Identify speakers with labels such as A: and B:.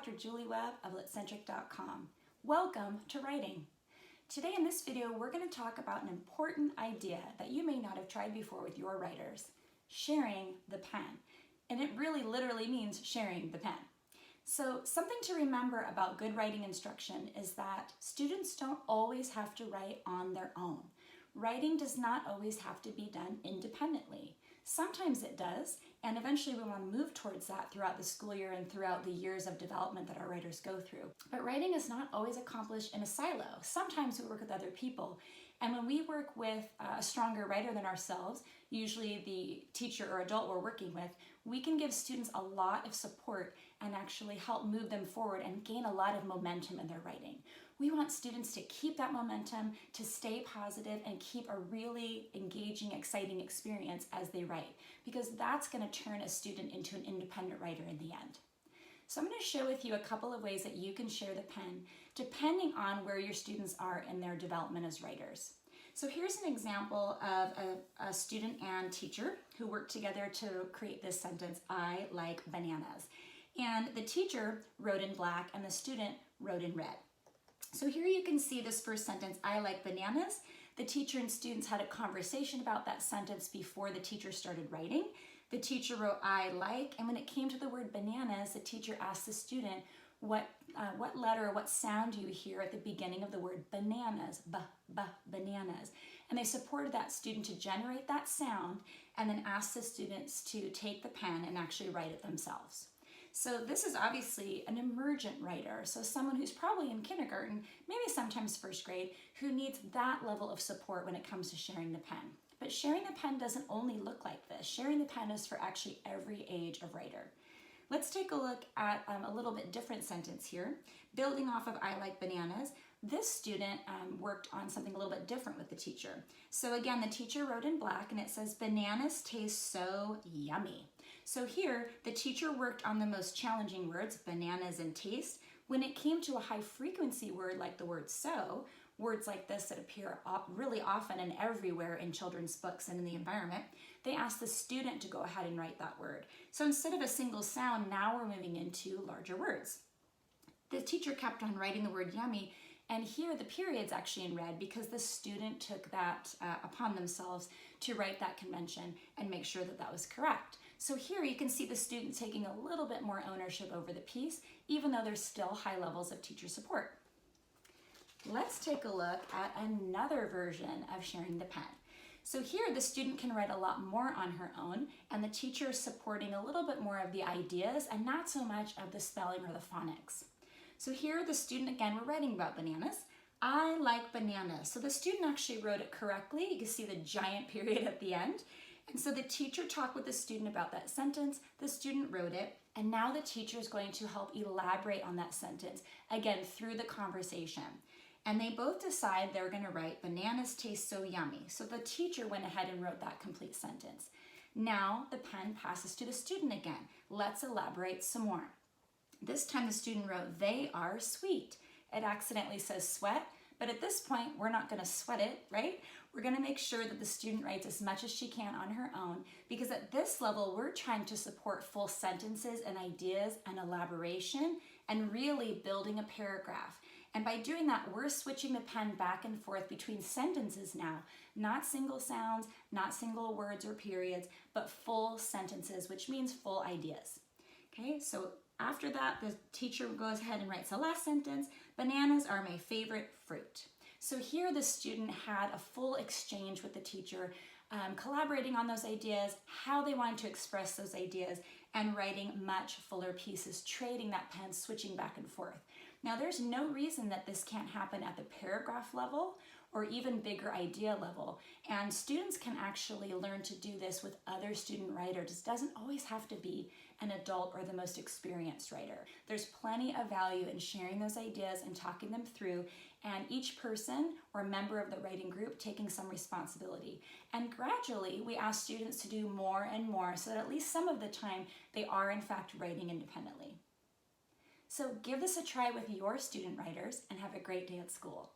A: Dr. Julie Webb of LitCentric.com. Welcome to writing. Today in this video, we're going to talk about an important idea that you may not have tried before with your writers, sharing the pen. And it really literally means sharing the pen. So something to remember about good writing instruction is that students don't always have to write on their own. Writing does not always have to be done independently. Sometimes it does, and eventually we want to move towards that throughout the school year and throughout the years of development that our writers go through. But writing is not always accomplished in a silo. Sometimes we work with other people, and when we work with a stronger writer than ourselves, usually the teacher or adult we're working with, we can give students a lot of support and actually help move them forward and gain a lot of momentum in their writing. We want students to keep that momentum, to stay positive, and keep a really engaging, exciting experience as they write, because that's going to turn a student into an independent writer in the end. So I'm going to share with you a couple of ways that you can share the pen, depending on where your students are in their development as writers. So here's an example of a student and teacher who worked together to create this sentence, "I like bananas." And the teacher wrote in black and the student wrote in red. So here you can see this first sentence, "I like bananas." The teacher and students had a conversation about that sentence before the teacher started writing. The teacher wrote "I like," and when it came to the word bananas, the teacher asked the student, what letter or what sound do you hear at the beginning of the word bananas? Bananas. And they supported that student to generate that sound and then asked the students to take the pen and actually write it themselves. So this is obviously an emergent writer, so someone who's probably in kindergarten, maybe sometimes first grade, who needs that level of support when it comes to sharing the pen. But sharing the pen doesn't only look like this. Sharing the pen is for actually every age of writer. Let's take a look at a little bit different sentence here. Building off of "I like bananas," this student worked on something a little bit different with the teacher. So again, the teacher wrote in black and it says, "Bananas taste so yummy." So here, the teacher worked on the most challenging words, bananas and taste. When it came to a high frequency word like the word "so," words like this that appear really often and everywhere in children's books and in the environment, they asked the student to go ahead and write that word. So instead of a single sound, now we're moving into larger words. The teacher kept on writing the word "yummy," and here the period's actually in red because the student took that upon themselves to write that convention and make sure that that was correct. So here you can see the student taking a little bit more ownership over the piece, even though there's still high levels of teacher support. Let's take a look at another version of sharing the pen. So here the student can write a lot more on her own, and the teacher is supporting a little bit more of the ideas and not so much of the spelling or the phonics. So here the student, again, we're writing about bananas. "I like bananas." So the student actually wrote it correctly. You can see the giant period at the end. And so the teacher talked with the student about that sentence, the student wrote it, and now the teacher is going to help elaborate on that sentence, again, through the conversation. And they both decide they're going to write "bananas taste so yummy." So the teacher went ahead and wrote that complete sentence. Now the pen passes to the student again. Let's elaborate some more. This time the student wrote "they are sweet." It accidentally says "sweat," but at this point we're not going to sweat it, right? We're going to make sure that the student writes as much as she can on her own, because at this level we're trying to support full sentences and ideas and elaboration and really building a paragraph. And by doing that, we're switching the pen back and forth between sentences now, not single sounds, not single words or periods, but full sentences, which means full ideas. Okay, so after that, the teacher goes ahead and writes the last sentence, "Bananas are my favorite fruit." So here the student had a full exchange with the teacher, collaborating on those ideas, how they wanted to express those ideas, and writing much fuller pieces, trading that pen, switching back and forth. Now there's no reason that this can't happen at the paragraph level or even bigger idea level. And students can actually learn to do this with other student writers. It doesn't always have to be an adult or the most experienced writer. There's plenty of value in sharing those ideas and talking them through, and each person or member of the writing group taking some responsibility. And gradually we ask students to do more and more so that at least some of the time they are in fact writing independently. So give this a try with your student writers and have a great day at school.